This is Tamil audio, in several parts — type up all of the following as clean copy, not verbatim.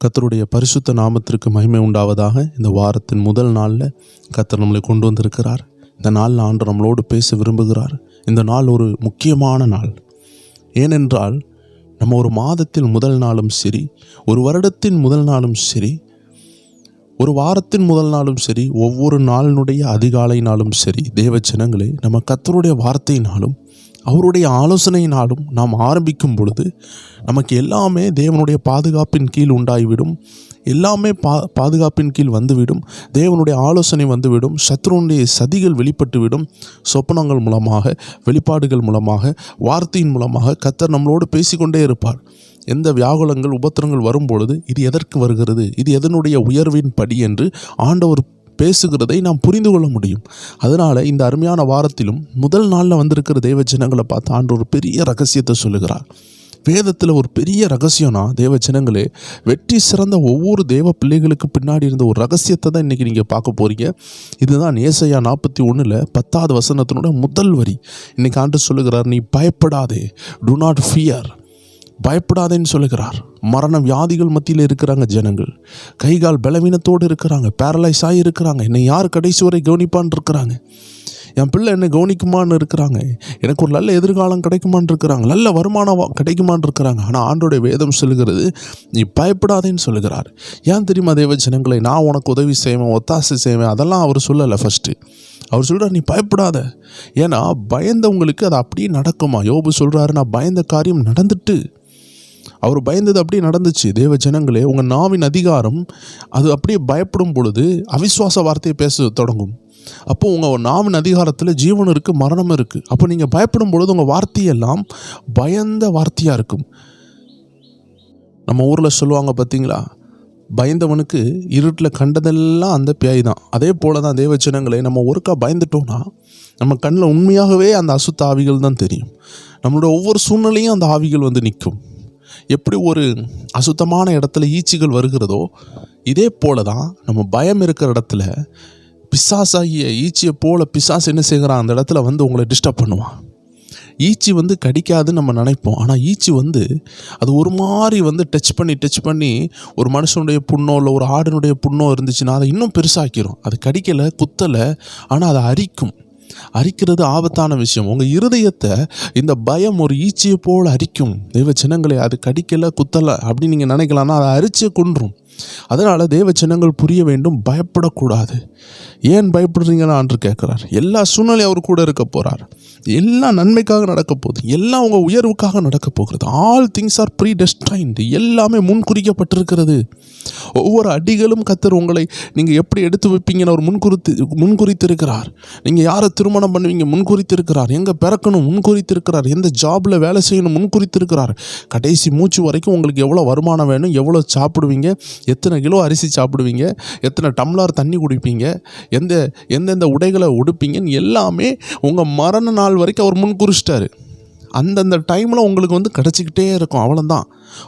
கர்த்தருடைய பரிசுத்த நாமத்திற்கு மகிமை உண்டாவதாக. இந்த வாரத்தின் முதல் நாளில் கர்த்தர் நம்மளை கொண்டு வந்திருக்கிறார். இந்த நாளில் ஆண்டவர் நம்மளோடு பேச விரும்புகிறார். இந்த நாள் ஒரு முக்கியமான நாள். ஏனென்றால் நம்ம ஒரு மாதத்தில் முதல் நாளும் சரி, ஒரு வருடத்தின் முதல் நாளும் சரி, ஒரு வாரத்தின் முதல் நாளும் சரி, ஒவ்வொரு நாளினுடைய அதிகாலை நாளும் சரி, தேவ ஜனங்களே, நம்ம கர்த்தருடைய வார்த்தையினாலும் அவருடைய ஆலோசனையினாலும் நாம் ஆரம்பிக்கும் பொழுது நமக்கு எல்லாமே தேவனுடைய பாதுகாப்பின் கீழ் உண்டாகிவிடும். எல்லாமே பாதுகாப்பின் கீழ் வந்துவிடும். தேவனுடைய ஆலோசனை வந்துவிடும். சத்ருனுடைய சதிகள் வெளிப்பட்டுவிடும். சொப்பனங்கள் மூலமாக, வெளிப்பாடுகள் மூலமாக, வார்த்தையின் மூலமாக கர்த்தர் நம்மளோடு பேசிக்கொண்டே இருப்பார். எந்த வியாகுலங்கள் உபத்திரங்கள் வரும்பொழுது இது எதற்கு வருகிறது, இது எதனுடைய உயர்வின் படி என்று ஆண்டவர் பேசுகிறதை நாம் புரிந்து கொள்ள முடியும். அதனால் இந்த அருமையான வாரத்திலும் முதல் நாளில் வந்திருக்கிற தேவ ஜனங்களை பார்த்து ஆண்டவர் ஒரு பெரிய ரகசியத்தை சொல்லுகிறார். வேதத்தில் ஒரு பெரிய ரகசியம்னா, தேவ ஜனங்களே, வெற்றி சிறந்த ஒவ்வொரு தேவ பிள்ளைகளுக்கு பின்னாடி இருந்த ஒரு ரகசியத்தை தான் இன்றைக்கி நீங்கள் பார்க்க போகிறீங்க. இதுதான் ஏசாயா 41 10வது வசனத்தினோட முதல் வரி. இன்றைக்கி ஆண்டவர் சொல்லுகிறார், நீ பயப்படாதே, டு நாட் ஃபியர். பயப்படாதேன்னு சொல்லுகிறார். மரண வியாதிகள் மத்தியில் இருக்கிறாங்க ஜனங்கள். கைகால் பலவீனத்தோடு இருக்கிறாங்க. பேரலைஸ் ஆகி இருக்கிறாங்க. என்னை யார் கடைசி வரை கவனிப்பான்னு இருக்கிறாங்க. என் பிள்ளை என்னை கவனிக்குமான்னு இருக்கிறாங்க. எனக்கு ஒரு நல்ல எதிர்காலம் கிடைக்குமான்னு இருக்கிறாங்க. நல்ல வருமானம் கிடைக்குமான்னு இருக்கிறாங்க. ஆனால் ஆண்டோடைய வேதம் சொல்லுகிறது, நீ பயப்படாதேன்னு சொல்லுகிறார். ஏன் தெரியுமா தேவ ஜனங்களை? நான் உனக்கு உதவி செய்வேன், ஒத்தாசை செய்வேன், அதெல்லாம் அவர் சொல்லலை. ஃபஸ்ட்டு அவர் சொல்கிறார், நீ பயப்படாத. ஏன்னா பயந்தவங்களுக்கு அது அப்படியே நடக்குமா? யோபு சொல்கிறாரு, நான் பயந்த காரியம் நடந்துட்டு. அவர் பயந்தது அப்படியே நடந்துச்சு. தேவ ஜனங்களே, உங்கள் நாவின் அதிகாரம் அது அப்படியே பயப்படும் பொழுது அவிசுவாச வார்த்தையை பேச தொடங்கும். அப்போ உங்கள் நாவின் அதிகாரத்தில் ஜீவன் இருக்குது, மரணம் இருக்குது. அப்போ நீங்கள் பயப்படும் பொழுது உங்கள் வார்த்தையெல்லாம் பயந்த வார்த்தையாக இருக்கும். நம்ம ஊரில் சொல்லுவாங்க பார்த்தீங்களா, பயந்தவனுக்கு இருட்டில் கண்டதெல்லாம் அந்த பேய் தான். அதே போல் தான் தேவ ஜனங்களே, நம்ம ஒருக்கா பயந்துட்டோம்னா நம்ம கண்ணில் உண்மையாகவே அந்த அசுத்த ஆவிகள் தான் தெரியும். நம்மளோட ஒவ்வொரு சூழ்நிலையும் அந்த ஆவிகள் வந்து நிற்கும். எப்படி ஒரு அசுத்தமான இடத்துல ஈச்சிகள் வருகிறதோ, இதே போல தான் நம்ம பயம் இருக்கிற இடத்துல பிசாசாகிய ஈச்சியை போல பிசாசு என்ன செய்கிறான், அந்த இடத்துல வந்து உங்களை டிஸ்டர்ப் பண்ணுவான். ஈச்சி வந்து கடிக்காதுன்னு நம்ம நினைப்போம். ஆனால் ஈச்சி வந்து அது ஒரு மாதிரி வந்து டச் பண்ணி ஒரு மனுஷனுடைய புண்ணோ இல்லை ஒரு ஆடினுடைய புண்ணோ இருந்துச்சுன்னா அதை இன்னும் பெருசாக்கிரும். அது கடிக்கலை, குத்தலை, ஆனால் அதை அரிக்கும். அரிக்கிறது ஆபத்தான விஷயம். உங்கள் இருதயத்தை இந்த பயம் ஒரு ஈச்சியை போல் அரிக்கும். தேவ ஜனங்களே, அது கடிக்கலை, குத்தலை அப்படின்னு நீங்கள் நினைக்கலாம்னா அதை அரிச்சே கொன்றும். அதனால் தேவ ஜனங்கள் புரிய வேண்டும், பயப்படக்கூடாது. ஏன் பயப்படுறீங்கன்னு ஆண்டு கேட்குறார். எல்லா சூழ்நிலையும் அவர் கூட இருக்க போகிறார். எல்லாம் நன்மைக்காக நடக்க போகுது. எல்லாம் உங்கள் உயர்வுக்காக நடக்க போகிறது. All things are predestined. எல்லாமே முன்குறிக்கப்பட்டிருக்கிறது. ஒவ்வொரு அடிகளும் கர்த்தர் உங்களை நீங்கள் எப்படி எடுத்து வைப்பீங்கன்னு அவர் முன்குறித்திருக்கிறார். நீங்கள் யாரை திருமணம் பண்ணுவீங்க முன்குறித்திருக்கிறார். எங்கே பிறக்கணும் முன்குறித்திருக்கிறார். எந்த ஜாபில் வேலை செய்யணும் முன்குறித்திருக்கிறார். கடைசி மூச்சு வரைக்கும் உங்களுக்கு எவ்வளோ வருமானம் வேணும், எவ்வளோ சாப்பிடுவீங்க, எத்தனை கிலோ அரிசி சாப்பிடுவீங்க, எத்தனை டம்ளர் தண்ணி குடிப்பீங்க, எந்தெந்த உடைகளை உடுப்பீங்கன்னு எல்லாமே உங்கள் மரண நாள் வரைக்கும் அவர் முன்குறிச்சிட்டாரு. அந்தந்த டைமில் உங்களுக்கு வந்து கிடச்சிக்கிட்டே இருக்கும். அவ்வளோதான்.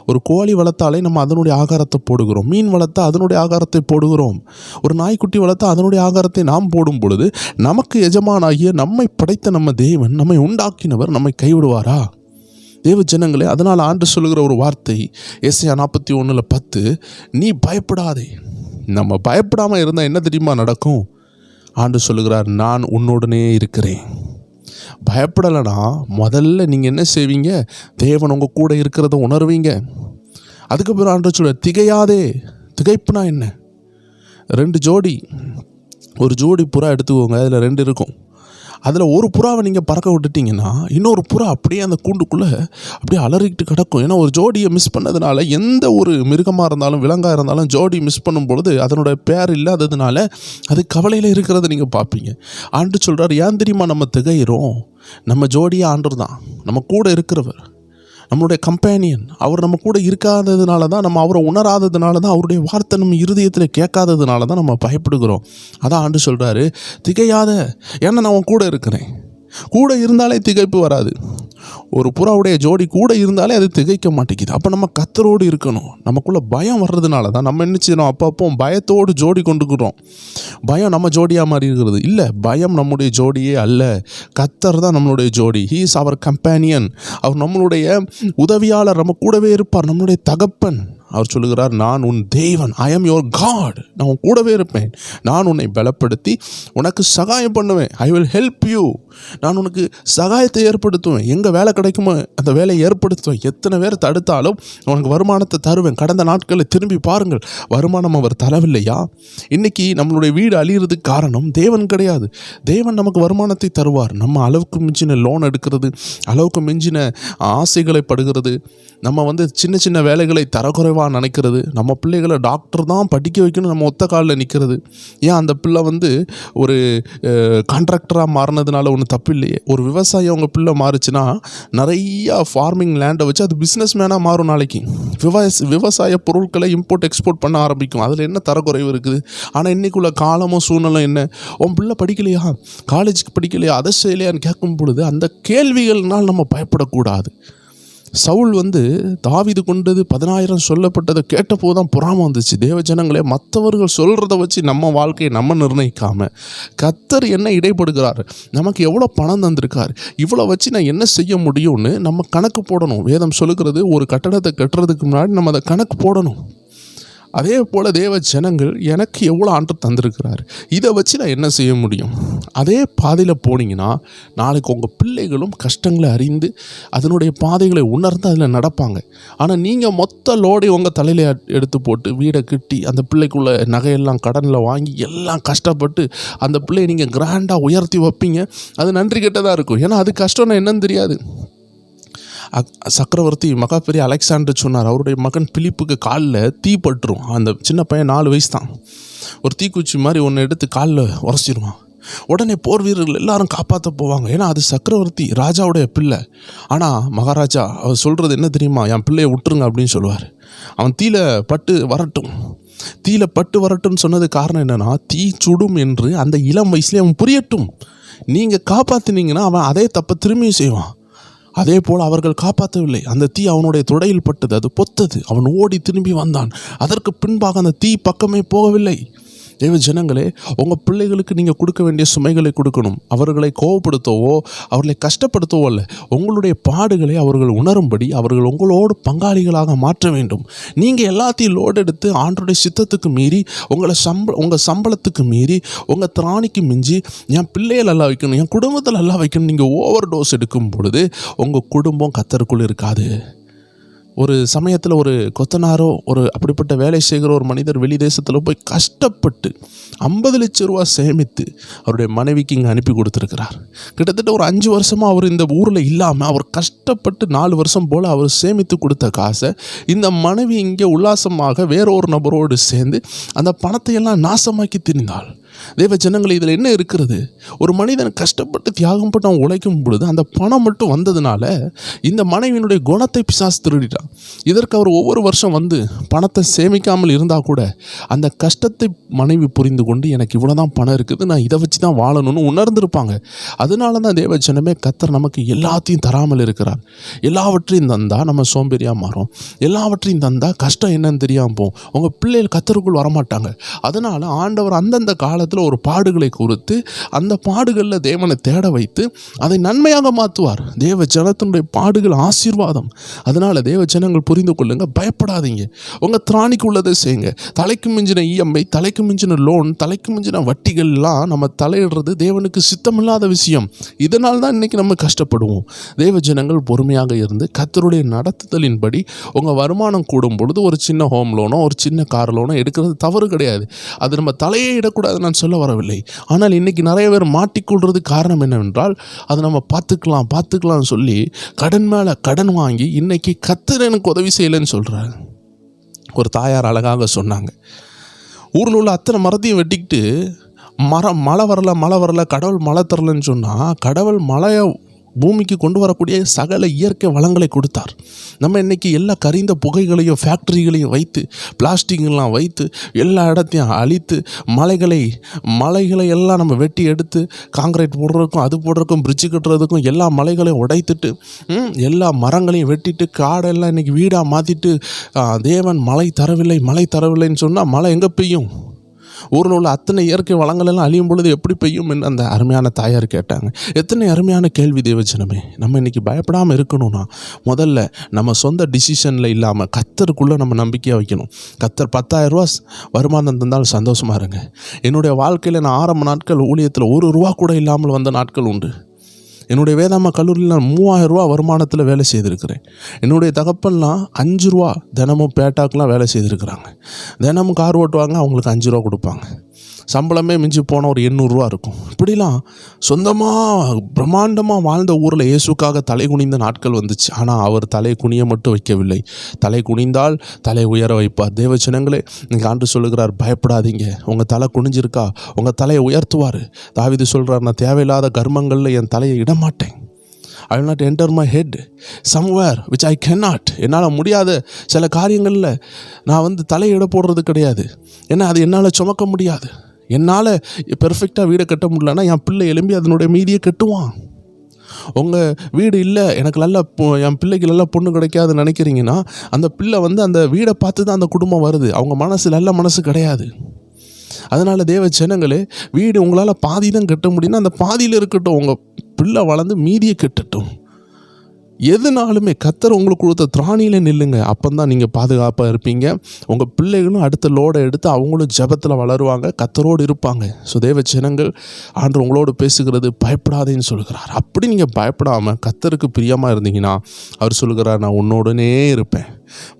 ஒரு கோழி வளர்த்தாலே நம்ம அதனுடைய ஆகாரத்தை போடுகிறோம். மீன் வளர்த்தா அதனுடைய ஆகாரத்தை போடுகிறோம். ஒரு நாய்க்குட்டி வளர்த்தா அதனுடைய ஆகாரத்தை நாம் போடும் பொழுது நமக்கு எஜமானாகிய நம்மை படைத்த நம்ம தேவன், நம்மை உண்டாக்கினவர் நம்மை கைவிடுவாரா? தேவ ஜனங்களே, அதனால் ஆண்டு சொல்லுகிற ஒரு வார்த்தை ஏசாயா 41:10, நீ பயப்படாதே. நம்ம பயப்படாமல் இருந்தால் என்ன தெரியுமா நடக்கும்? ஆண்டு சொல்லுகிறார், நான் உன்னுடனே இருக்கிறேன். பயப்படலைன்னா முதல்ல நீங்கள் என்ன செய்வீங்க? தேவன் உங்கள் கூட இருக்கிறத உணர்வீங்க. அதுக்கப்புறம் ஆண்டு சொல்ல, திகையாதே. திகைப்புனா என்ன? 2 ஜோடி, ஒரு ஜோடி புறா எடுத்துக்கோங்க. அதில் 2 இருக்கும். அதில் ஒரு புறாவை நீங்கள் பறக்க விட்டுட்டிங்கன்னா இன்னொரு புறா அப்படியே அந்த கூண்டுக்குள்ளே அப்படியே அலறிக்கிட்டு கிடக்கும். ஏன்னா ஒரு ஜோடியை மிஸ் பண்ணதுனால, எந்த ஒரு மிருகமாக இருந்தாலும் விலங்காக இருந்தாலும் ஜோடி மிஸ் பண்ணும் பொழுது அதனோட பேர் இல்லாததுனால அது கவலையில் இருக்கிறத நீங்கள் பார்ப்பீங்க. ஆண்டு சொல்கிறார், ஏன் தெரியுமா நம்ம திகையிறோம்? நம்ம ஜோடியே ஆண்டவர் தான், நம்ம கூட இருக்கிறவர், நம்மளுடைய கம்பேனியன். அவர் நம்ம கூட இருக்காததுனால தான், நம்ம அவரை உணராததுனால தான், அவருடைய வார்த்தை நம்ம இருதயத்தில் கேட்காததுனால தான் நம்ம பயப்படுகிறோம். அதான் ஆண்டு சொல்கிறாரு, திகையாத, ஏன்னா நான் உன் கூட இருக்கிறேன். கூட இருந்தாலே திகைப்பு வராது. ஒரு புறாவுடைய ஜோடி கூட இருந்தாலே அது திகைக்க மாட்டேங்குது. அப்போ நம்ம கர்த்தரோடு இருக்கணும். நமக்குள்ளே பயம் வர்றதுனால தான் நம்ம என்ன செய்யணும், அப்போ பயத்தோடு ஜோடி கொண்டுக்கிறோம். பயம் நம்ம ஜோடியாக மாறி இருக்கிறது இல்லை. பயம் நம்முடைய ஜோடியே அல்ல. கர்த்தர் தான் நம்மளுடைய ஜோடி. He is our companion. அவர் நம்மளுடைய உதவியாளர், நம்ம கூடவே இருப்பார், நம்மளுடைய தகப்பன். அவர் சொல்லுகிறார், நான் உன் தேவன், ஐ ஆம் யுவர் காட். நான் உன் கூடவே இருப்பேன், நான் உன்னை பலப்படுத்தி உனக்கு சகாயம் பண்ணுவேன். I will help you. நான் உனக்கு சகாயத்தை ஏற்படுத்துவேன். எங்கே வேலை கிடைக்குமோ அந்த வேலையை ஏற்படுத்துவேன். எத்தனை பேர் தடுத்தாலும் உனக்கு வருமானத்தை தருவேன். கடந்த நாட்களில் திரும்பி பாருங்கள், வருமானம் அவர் தரவில்லையா? இன்றைக்கி நம்மளுடைய வீடு அழிகிறதுக்கு காரணம் தேவன் கிடையாது. தேவன் நமக்கு வருமானத்தை தருவார். நம்ம அளவுக்கு மிஞ்சின லோன் எடுக்கிறது, அளவுக்கு மிஞ்சின ஆசைகளை படுகிறது, நம்ம சின்ன சின்ன வேலைகளை தரக்குறைவாக நினைக்கிறது, நம்ம பிள்ளைகளை டாக்டர் தான் படிக்க வைக்கணும் நம்ம ஒத்த காலில் நிற்கிறது. ஏன் அந்த பிள்ளை ஒரு கான்ட்ராக்டராக மாறினதுனால ஒன்றும் தப்பு இல்லையே. ஒரு விவசாயி அவங்க பிள்ளை மாறுச்சுன்னா நிறையா ஃபார்மிங் லேண்டை வச்சு அது பிஸ்னஸ் மேனாக மாறும். நாளைக்கு விவசாய பொருட்களை இம்போர்ட் எக்ஸ்போர்ட் பண்ண ஆரம்பிக்கும். அதில் என்ன தரக்குறைவு இருக்குது? ஆனால் இன்றைக்குள்ள காலமும் சூழ்நிலை என்ன? உன் பிள்ளை படிக்கலையா, காலேஜுக்கு படிக்கலையா, அதை செய்யலையான்னு கேட்கும் பொழுது அந்த கேள்விகள்னால் நம்ம பயப்படக்கூடாது. சவுல் தாவீது கொண்டது 10,000 சொல்லப்பட்டதை கேட்டபோது தான் பொறாமை வந்துச்சு. தேவ ஜனங்களே, மற்றவர்கள் சொல்கிறத வச்சு நம்ம வாழ்க்கையை நம்ம நிர்ணயிக்காமல் கர்த்தர் என்ன இடைப்படுகிறார், நமக்கு எவ்வளோ பணம் தந்திருக்கார், இவ்வளோ வச்சு நான் என்ன செய்ய முடியும்னு நம்ம கணக்கு போடணும். வேதம் சொல்லுகிறது, ஒரு கட்டடத்தை கட்டுறதுக்கு முன்னாடி நம்ம அதை கணக்கு போடணும். அதே போல் தேவ ஜனங்கள் எனக்கு எவ்வளோ ஆண்டு தந்திருக்கிறார், இதை வச்சு நான் என்ன செய்ய முடியும்? அதே பாதையில் போனீங்கன்னா நாளைக்கு உங்கள் பிள்ளைகளும் கஷ்டங்களை அறிந்து அதனுடைய பாதைகளை உணர்ந்து அதில் நடப்பாங்க. ஆனால் நீங்கள் மொத்த லோடை உங்கள் தலையில் எடுத்து போட்டு வீடை கட்டி அந்த பிள்ளைக்குள்ள நகையெல்லாம் கடனில் வாங்கி எல்லாம் கஷ்டப்பட்டு அந்த பிள்ளையை நீங்கள் கிராண்டாக உயர்த்தி வைப்பீங்க. அது நன்றி கெட்டதாக இருக்கும். ஏன்னா அது கஷ்டம்னா என்னன்னு தெரியாது. சக்கரவர்த்தி மகா பெரிய அலெக்சாண்டர் சொன்னார், அவருடைய மகன் பிலிப்புக்கு காலில் தீ பட்டுரும். அந்த சின்ன பையன் 4 வயசு தான். ஒரு தீக்குச்சி மாதிரி ஒன்று எடுத்து காலில் உரசிடுவான். உடனே போர் வீரர்கள் எல்லாரும் காப்பாற்ற போவாங்க. ஏன்னா அது சக்கரவர்த்தி ராஜாவுடைய பிள்ளை. ஆனால் மகாராஜா அவர் சொல்கிறது என்ன தெரியுமா? என் பிள்ளையை விட்டுருங்க அப்படின்னு சொல்லுவார். அவன் தீயில பட்டு வரட்டும்னு சொன்னது காரணம் என்னென்னா, தீ சுடும் என்று அந்த இளம் வயசுலேயே அவன் புரியட்டும். நீங்கள் காப்பாற்றினீங்கன்னா அவன் அதே தப்பை திரும்பியும் செய்வான். அதே போல் அவர்கள் காப்பாற்றவில்லை. அந்த தீ அவனுடைய தொடையில் பட்டது, அது பொத்தது. அவன் ஓடி திரும்பி வந்தான். அதற்கு பின்பாக அந்த தீ பக்கமே போகவில்லை. தேவ ஜனங்களே, உங்கள் பிள்ளைகளுக்கு நீங்கள் கொடுக்க வேண்டிய சுமைகளை கொடுக்கணும். அவர்களை கோவப்படுத்தவோ அவர்களை கஷ்டப்படுத்தவோ அல்ல. உங்களுடைய பாடுகளை அவர்கள் உணரும்படி அவர்கள் உங்களோடு பங்காளிகளாக மாற்ற வேண்டும். நீங்கள் எல்லாத்தையும் லோடு எடுத்து ஆண்டவருடைய சித்தத்துக்கு மீறி உங்கள் சம்பளத்துக்கு மீறி உங்கள் திராணிக்கு மிஞ்சி என் பிள்ளைகள் நல்லா வைக்கணும், என் குடும்பத்தில் நல்லா வைக்கணும், நீங்கள் ஓவர் டோஸ் எடுக்கும் பொழுது உங்கள் குடும்பம் கர்த்தருக்குள் இருக்காது. ஒரு சமயத்தில் ஒரு கொத்தனாரோ அப்படிப்பட்ட வேலை செய்கிற ஒரு மனிதர் வெளி தேசத்தில் போய் கஷ்டப்பட்டு 50 லட்சம் ரூபா சேமித்து அவருடைய மனைவிக்கு இங்கே அனுப்பி கொடுத்துருக்கிறார். கிட்டத்தட்ட ஒரு 5 வருஷமாக அவர் இந்த ஊரில் இல்லாமல் அவர் கஷ்டப்பட்டு 4 வருஷம் போல் அவர் சேமித்து கொடுத்த காசை இந்த மனைவி இங்கே உல்லாசமாக வேறொரு நபரோடு சேர்ந்து அந்த பணத்தையெல்லாம் நாசமாக்கி திரிந்தாள். தேவ ஜனங்கள், இதில் என்ன இருக்கிறது? ஒரு மனிதன் கஷ்டப்பட்டு தியாகம் பட்டு அவன் உழைக்கும் பொழுது அந்த பணம் மட்டும் வந்ததுனால இந்த மனைவியினுடைய குணத்தை பிசாசு திருடிட்டான். இதற்கு அவர் ஒவ்வொரு வருஷம் பணத்தை சேமிக்காமல் இருந்தால் கூட அந்த கஷ்டத்தை மனைவி புரிந்து கொண்டு எனக்கு இவ்வளோ தான் பணம் இருக்குது, நான் இதை வச்சு தான் வாழணும்னு உணர்ந்திருப்பாங்க. அதனால தான் தேவ ஜனமே, கர்த்தர் நமக்கு எல்லாத்தையும் தராமல் இருக்கிறார். எல்லாவற்றையும் தந்தால் நம்ம சோம்பேறியாக மாறும். எல்லாவற்றையும் தந்தால் கஷ்டம் என்னன்னு தெரியாமல் போகும். உங்கள் பிள்ளைகள் கர்த்தருக்குள் வரமாட்டாங்க. அதனால் ஆண்டவர் அந்தந்த காலத்தில் ஒரு பாடுகளை குறித்து அந்த பாடுகளில் தேவனை தேட வைத்து அதை நன்மையாக மாற்றுவார். தேவ ஜனத்தினுடைய பாடுகள் ஆசீர்வாதம். அதனால் தேவ ஜனங்கள் புரிந்து கொள்ளுங்க, பயப்படாதீங்க. உங்கள் திராணிக்கு உள்ளதை செய்யுங்க. தலைக்கு மிஞ்சின இஎம்ஐ, தலைக்கு மிஞ்சின லோன், தலைக்கு மிஞ்சின வட்டிகள்லாம் நம்ம தலையிடுறது தேவனுக்கு சித்தமில்லாத விஷயம். இதனால் தான் இன்றைக்கி நம்ம கஷ்டப்படுவோம். தேவ ஜனங்கள் பொறுமையாக இருந்து கர்த்தருடைய நடத்துதலின்படி உங்கள் வருமானம் கூடும் பொழுது ஒரு சின்ன ஹோம் லோனோ ஒரு சின்ன கார் லோனோ எடுக்கிறது தவறு கிடையாது. அது நம்ம தலையே இடக்கூடாது நான் சொல்ல வரவில்லை. ஆனால் இன்றைக்கி நிறைய பேர் மாட்டிக்கொள்வது காரணம் என்னவென்றால், அதை நம்ம பார்த்துக்கலாம் சொல்லி கடன் மேலே கடன் வாங்கி இன்றைக்கி கர்த்தர் எனக்கு உதவி செய்யலைன்னு சொல்கிறாங்க. ஒரு தாயார் அழகாக சொன்னாங்க, ஊரில் உள்ள அத்தனை மரத்தையும் வெட்டிக்கிட்டு மழை வரல கடவுள் மழை தரலன்னு சொன்னால், கடவுள் மழையை பூமிக்கு கொண்டு வரக்கூடிய சகல இயற்கை வளங்களை கொடுத்தார். நம்ம இன்றைக்கி எல்லா கரிந்த புகைகளையும் ஃபேக்ட்ரிகளையும் வைத்து பிளாஸ்டிக்லாம் வைத்து எல்லா இடத்தையும் அழித்து மலைகளை எல்லாம் நம்ம வெட்டி எடுத்து காங்கிரீட் போடுறதுக்கும் அது போடுறதுக்கும் பிரிட்ஜு கட்டுறதுக்கும் எல்லா மலைகளையும் உடைத்துட்டு எல்லா மரங்களையும் வெட்டிட்டு காடெல்லாம் இன்றைக்கி வீடாக மாற்றிட்டு தேவன் மழை தரவில்லைன்னு சொன்னால் மழை எங்கே பெய்யும்? ஊரில் உள்ள அத்தனை இயற்கை வளங்கள் எல்லாம் அழியும் பொழுது எப்படி பெய்யும் என்று அந்த அருமையான தாயார் கேட்டாங்க. எத்தனை அருமையான கேள்வி தேவஜனமே. நம்ம இன்றைக்கி பயப்படாமல் இருக்கணும்னா முதல்ல நம்ம சொந்த டிசிஷனில் இல்லாமல் கர்த்தருக்குள்ளே நம்ம நம்பிக்கையாக வைக்கணும். கர்த்தர் 10,000 ரூபா வருமானம் தந்தாலும் சந்தோஷமாக இருங்க. என்னுடைய வாழ்க்கையில் நான் ஆரம்ப நாட்கள் ஊழியத்தில் ₹1 கூட இல்லாமல் வந்த நாட்கள் உண்டு. என்னுடைய வேதாம கல்லூரியில் நான் 3000 ரூபா வருமானத்தில் வேலை செய்திருக்கிறேன். என்னுடைய தகப்பன்லாம் ₹5 தினமும் பேட்டாக்கெலாம் வேலை செய்திருக்கிறாங்க. தினமும் கார் ஓட்டுவாங்க, அவங்களுக்கு ₹5 கொடுப்பாங்க. சம்பளமே மிஞ்சி போனால் ஒரு ₹800 இருக்கும். இப்படிலாம் சொந்தமாக பிரம்மாண்டமாக வாழ்ந்த ஊரில் இயேசுக்காக தலை குனிந்த நாட்கள் வந்துச்சு. ஆனால் அவர் தலை குனிய மட்டும் வைக்கவில்லை, தலை குனிந்தால் தலை உயர வைப்பார். தேவஜனங்களே, நீங்கள் ஆண்டு சொல்லுகிறார், பயப்படாதீங்க. உங்கள் தலை குனிஞ்சிருக்கா, உங்கள் தலையை உயர்த்துவார். தாவீது சொல்கிறார், நான் தேவையில்லாத கர்மங்களில் என் தலையை இடமாட்டேன். I will not enter my head somewhere which I cannot. என்னால் முடியாத சில காரியங்களில் நான் தலையிட போடுறது கிடையாது. ஏன்னா அது என்னால் சுமக்க முடியாது. என்னால் பெர்ஃபெக்டாக வீடை கட்ட முடியலன்னா என் பிள்ளை எழும்பி அதனுடைய மீதியை கட்டுவான். உங்கள் வீடு இல்லை, எனக்கு நல்ல என் பிள்ளைக்கு நல்ல பொண்ணு கிடைக்காதுன்னு நினைக்கிறீங்கன்னா அந்த பிள்ளை அந்த வீடை பார்த்து தான் அந்த குடும்பம் வருது. அவங்க மனசு நல்ல மனசு கிடையாது. அதனால் தேவ ஜனங்களே, வீடு உங்களால் பாதி தான் கட்ட முடியும்னா அந்த பாதியில் இருக்கட்டும். உங்கள் பிள்ளை வளர்ந்து மீதியை கட்டட்டும். எதுனாலுமே கர்த்தர் உங்களுக்கு கொடுத்த திராணியில் நில்லுங்க. அப்போ தான் நீங்கள் பாதுகாப்பாக இருப்பீங்க. உங்கள் பிள்ளைகளும் அடுத்த லோடை எடுத்து அவங்களும் ஜெபத்தில் வளருவாங்க, கர்த்தரோடு இருப்பாங்க. ஸோ தேவ ஜனங்கள், ஆண்டவர் உங்களோடு பேசுகிறது பயப்படாதேன்னு சொல்கிறார். அப்படி நீங்கள் பயப்படாமல் கர்த்தருக்கு பிரியமாக இருந்தீங்கன்னா அவர் சொல்கிறார், நான் உன்னோடனே இருப்பேன்.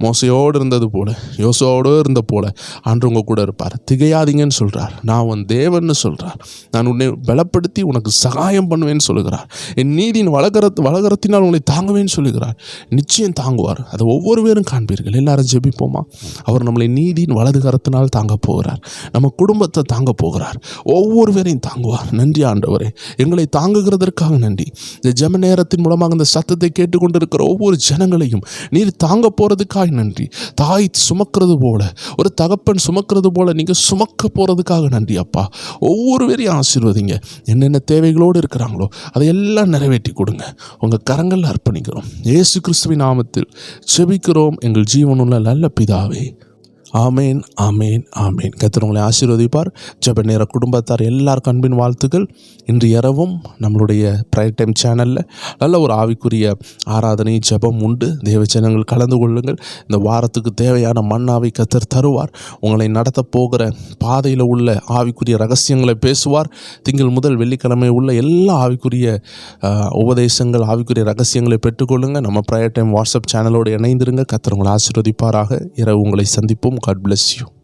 மோசையோடு இருந்தது போல, யோசுவாவோடு இருந்த போல ஆண்டவர் உங்கள் கூட இருப்பார். திகையாதீங்கன்னு சொல்கிறார். நான் உன் தேவன்னு சொல்கிறார். நான் உன்னை பலப்படுத்தி உனக்கு சகாயம் பண்ணுவேன்னு சொல்லுகிறார். என் நீதியின் வளகரத்தினால் உங்களை தாங்குவேன்னு சொல்லுகிறார். நிச்சயம் தாங்குவார். அதை ஒவ்வொரு பேரும் காண்பீர்கள். எல்லாரும் ஜெபிப்போமா? அவர் நம்மளை நீதியின் வலது கரத்தினால் தாங்க போகிறார். நம்ம குடும்பத்தை தாங்க போகிறார். ஒவ்வொரு பேரையும் தாங்குவார். நன்றி ஆண்டவரே, எங்களை தாங்குகிறதற்காக நன்றி. இந்த ஜெப நேரத்தின் மூலமாக இந்த சத்தத்தை கேட்டுக்கொண்டிருக்கிற ஒவ்வொரு ஜனங்களையும் நீர் தாங்க போகிறதுக்காக நன்றி. தாய் சுமக்கிறது போல, ஒரு தகப்பன் சுமக்கிறது போல நீங்கள் சுமக்க போகிறதுக்காக நன்றி அப்பா. ஒவ்வொரு பேரையும் ஆசீர்வதிங்க. என்னென்ன தேவைகளோடு இருக்கிறாங்களோ அதையெல்லாம் நிறைவேற்றி கொடுங்க. உங்கள் கரங்களில் அர்ப்பணிக்கிறோம். இயேசு கிறிஸ்துவின் நாமத்தில் ஜெபிக்கிறோம் எங்கள் ஜீவனுள்ள நல்ல பிதாவே. ஆமேன், ஆமேன், ஆமேன். கர்த்தர் உங்களை ஆசீர்வதிப்பார். ஜெப நேர குடும்பத்தார் எல்லாருக்கும் அன்பின் வாழ்த்துக்கள். இன்று இரவும் நம்மளுடைய ப்ரேயர் டைம் சேனலில் நல்ல ஒரு ஆவிக்குரிய ஆராதனை ஜெபம் உண்டு. தேவஜனங்கள் கலந்து கொள்ளுங்கள். இந்த வாரத்துக்கு தேவையான மன்னாவை கர்த்தர் தருவார். உங்களை நடத்த போகிற பாதையில் உள்ள ஆவிக்குரிய ரகசியங்களை பேசுவார். திங்கள் முதல் வெள்ளிக்கிழமை உள்ள எல்லா ஆவிக்குரிய உபதேசங்கள், ஆவிக்குரிய ரகசியங்களை பெற்றுக்கொள்ளுங்கள். நம்ம ப்ரேயர் டைம் வாட்ஸ்அப் சேனலோடு இணைந்திருங்க. கர்த்தர் உங்களை ஆசீர்வதிப்பாராக. இரவு உங்களை சந்திப்போம். God bless you.